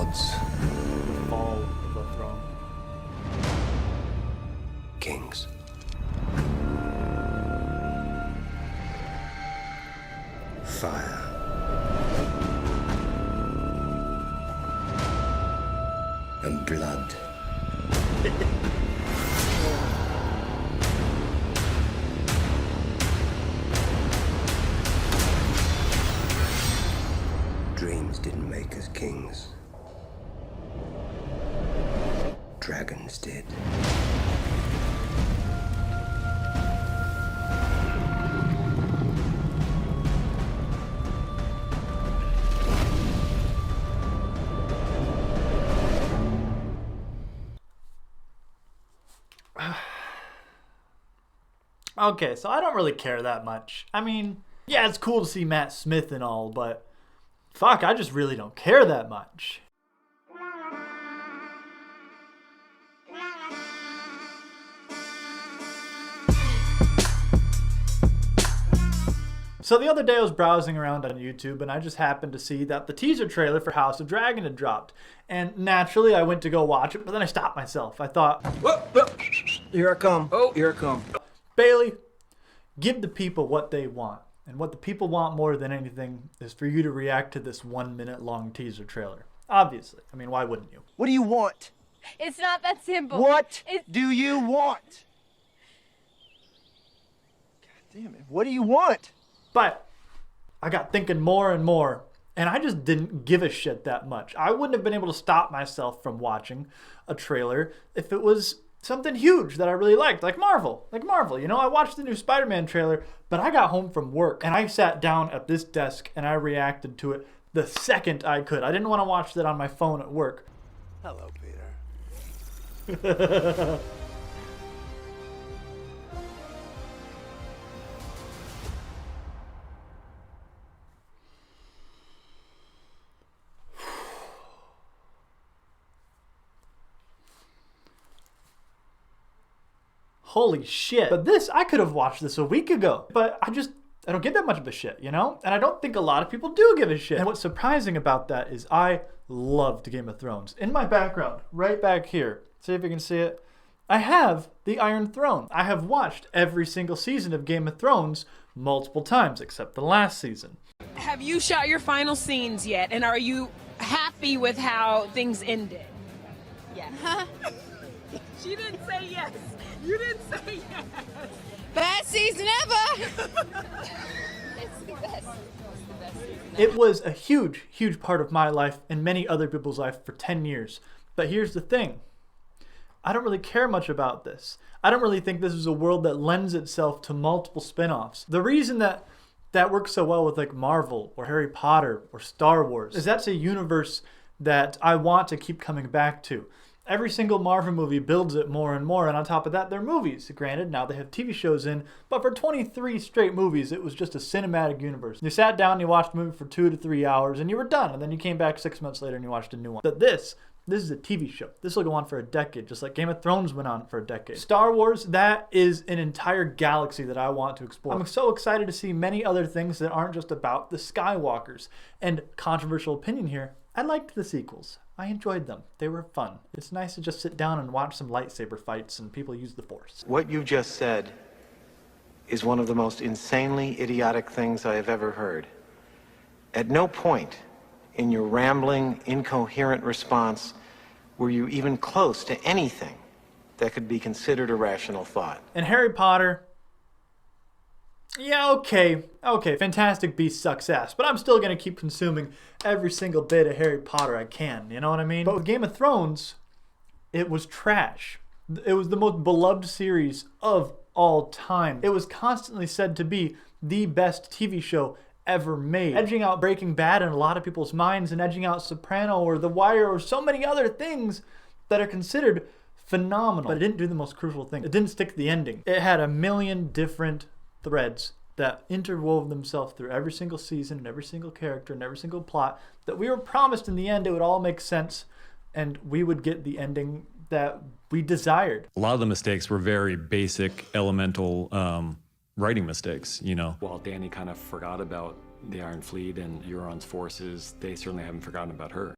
gods. Fall of the throne. Kings. Fire. And blood. Dreams didn't make us kings. Dragons did. Okay, so I don't really care that much. I mean, yeah, it's cool to see Matt Smith and all, but fuck, I just really don't care that much. So the other day I was browsing around on YouTube and I just happened to see that the teaser trailer for House of Dragon had dropped. And naturally I went to go watch it, but then I stopped myself. I thought, Whoa. Here I come. Oh, here I come. Bailey, give the people what they want. And what the people want more than anything is for you to react to this 1 minute long teaser trailer. Obviously. I mean, why wouldn't you? What do you want? It's not that simple. What do you want? God damn it. What do you want? But I got thinking more and more, and I just didn't give a shit that much. I wouldn't have been able to stop myself from watching a trailer if it was something huge that I really liked, like Marvel. You know, I watched the new Spider-Man trailer, but I got home from work and I sat down at this desk and I reacted to it the second I could. I didn't want to watch that on my phone at work. Hello, Peter. Holy shit. But this, I could have watched this a week ago. But I don't give that much of a shit, you know? And I don't think a lot of people do give a shit. And what's surprising about that is I loved Game of Thrones. In my background, right back here, see if you can see it, I have the Iron Throne. I have watched every single season of Game of Thrones multiple times, except the last season. Have you shot your final scenes yet? And are you happy with how things ended? Yeah. She didn't say yes. You didn't say yes. Best season ever. It's the best. It's the best season ever. It was a huge, huge part of my life and many other people's life for 10 years. But here's the thing. I don't really care much about this. I don't really think this is a world that lends itself to multiple spin-offs. The reason that works so well with like Marvel or Harry Potter or Star Wars is that's a universe that I want to keep coming back to. Every single Marvel movie builds it more and more, and on top of that, they're movies. Granted, now they have TV shows in, but for 23 straight movies, it was just a cinematic universe. You sat down, you watched a movie for 2 to 3 hours, and you were done, and then you came back 6 months later and you watched a new one. But this is a TV show. This will go on for a decade, just like Game of Thrones went on for a decade. Star Wars, that is an entire galaxy that I want to explore. I'm so excited to see many other things that aren't just about the Skywalkers. And controversial opinion here, I liked the sequels. I enjoyed them. They were fun. It's nice to just sit down and watch some lightsaber fights and people use the Force. What you just said is one of the most insanely idiotic things I have ever heard. At no point in your rambling, incoherent response were you even close to anything that could be considered a rational thought. And Harry Potter, yeah, okay, Fantastic Beasts sucks ass, but I'm still gonna keep consuming every single bit of Harry Potter I can, you know what I mean? But with Game of Thrones, it was trash. It was the most beloved series of all time. It was constantly said to be the best TV show ever made, edging out Breaking Bad in a lot of people's minds and edging out Soprano or The Wire or so many other things that are considered phenomenal. But it didn't do the most crucial thing. It didn't stick the ending. It had a million different threads that interwove themselves through every single season and every single character and every single plot that we were promised in the end it would all make sense and we would get the ending that we desired. A lot of the mistakes were very basic, elemental writing mistakes, you know. While Dany kind of forgot about the Iron Fleet and Euron's forces, they certainly haven't forgotten about her.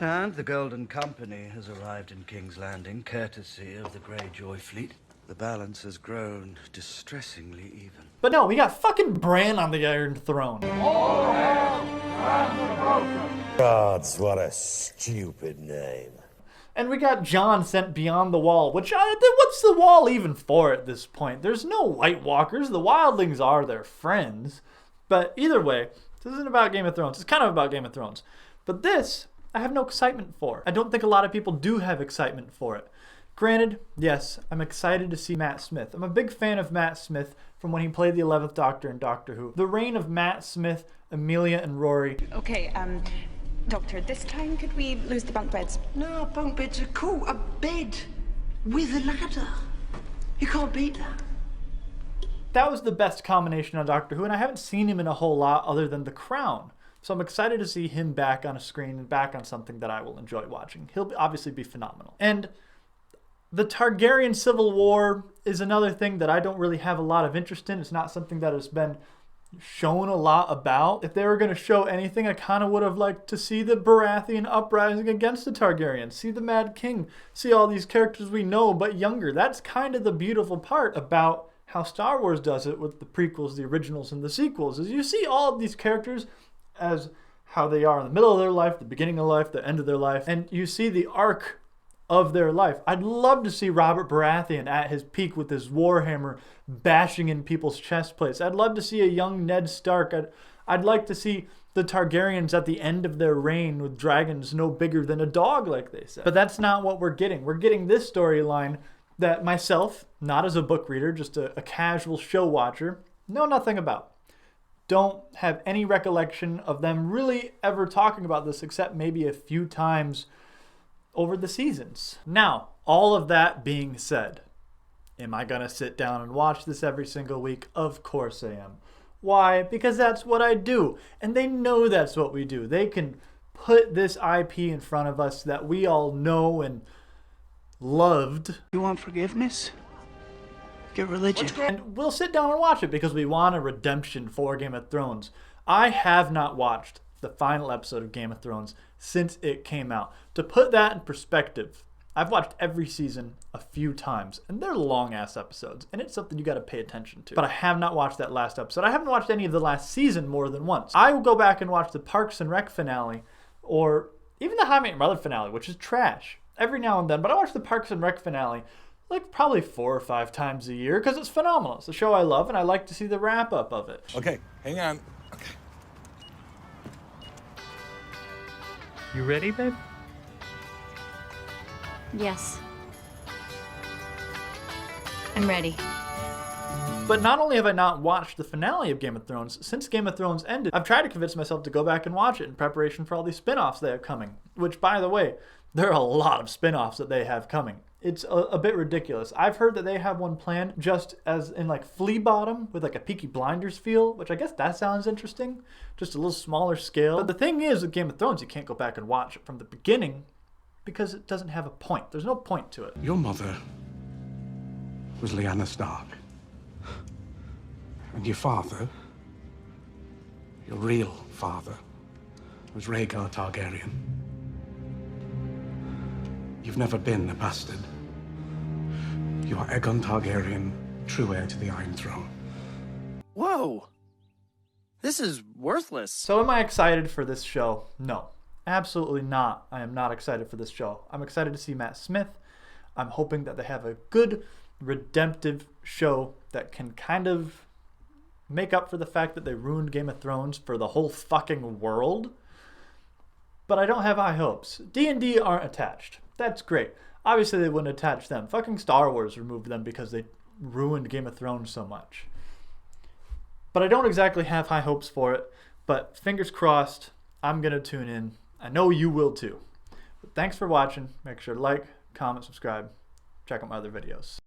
And the Golden Company has arrived in King's Landing, courtesy of the Greyjoy fleet. The balance has grown distressingly even. But no, we got fucking Bran on the Iron Throne. Gods, what a stupid name. And we got Jon sent beyond the wall, which, what's the wall even for at this point? There's no White Walkers. The wildlings are their friends. But either way, this isn't about Game of Thrones. It's kind of about Game of Thrones. But this, I have no excitement for. I don't think a lot of people do have excitement for it. Granted, yes, I'm excited to see Matt Smith. I'm a big fan of Matt Smith from when he played the 11th Doctor in Doctor Who. The reign of Matt Smith, Amelia, and Rory. Okay, Doctor, this time could we lose the bunk beds? No, bunk beds are cool. A bed with a ladder. You can't beat that. That was the best combination on Doctor Who, and I haven't seen him in a whole lot other than The Crown. So I'm excited to see him back on a screen and back on something that I will enjoy watching. He'll obviously be phenomenal. And the Targaryen Civil War is another thing that I don't really have a lot of interest in. It's not something that has been shown a lot about. If they were going to show anything, I kind of would have liked to see the Baratheon uprising against the Targaryens, see the Mad King, see all these characters we know but younger. That's kind of the beautiful part about how Star Wars does it with the prequels, the originals, and the sequels, is you see all of these characters as how they are in the middle of their life, the beginning of life, the end of their life, and you see the arc of their life. I'd love to see Robert Baratheon at his peak with his warhammer bashing in people's chest plates. I'd love to see a young Ned Stark. I'd like to see the Targaryens at the end of their reign with dragons no bigger than a dog, like they said. But that's not what we're getting. We're getting this storyline that myself, not as a book reader, just a casual show watcher, know nothing about. Don't have any recollection of them really ever talking about this except maybe a few times over the seasons. Now, all of that being said, am I going to sit down and watch this every single week? Of course I am. Why? Because that's what I do. And they know that's what we do. They can put this IP in front of us that we all know and loved. You want forgiveness? Get religion. And we'll sit down and watch it because we want a redemption for Game of Thrones. I have not watched the final episode of Game of Thrones since it came out. To put that in perspective, I've watched every season a few times, and they're long-ass episodes, and it's something you got to pay attention to. But I have not watched that last episode. I haven't watched any of the last season more than once. I will go back and watch the Parks and Rec finale, or even the How I Met Your Mother finale, which is trash, every now and then. But I watch the Parks and Rec finale like probably 4 or 5 times a year because it's phenomenal. It's a show I love, and I like to see the wrap-up of it. Okay, hang on. Okay. You ready, babe? Yes. I'm ready. But not only have I not watched the finale of Game of Thrones, since Game of Thrones ended, I've tried to convince myself to go back and watch it in preparation for all these spin-offs they have coming. Which, by the way, there are a lot of spin-offs that they have coming. It's a bit ridiculous. I've heard that they have one planned just as in like Flea Bottom with like a Peaky Blinders feel, which I guess that sounds interesting. Just a little smaller scale. But the thing is with Game of Thrones, you can't go back and watch it from the beginning because it doesn't have a point. There's no point to it. Your mother was Lyanna Stark. And your father, your real father, was Rhaegar Targaryen. You've never been a bastard. You are Aegon Targaryen, true heir to the Iron Throne. Whoa. This is worthless. So am I excited for this show? No, absolutely not. I am not excited for this show. I'm excited to see Matt Smith. I'm hoping that they have a good, redemptive show that can kind of make up for the fact that they ruined Game of Thrones for the whole fucking world. But I don't have high hopes. D&D aren't attached. That's great. Obviously they wouldn't attach them. Fucking Star Wars removed them because they ruined Game of Thrones so much. But I don't exactly have high hopes for it. But fingers crossed, I'm going to tune in. I know you will too. But thanks for watching. Make sure to like, comment, subscribe. Check out my other videos.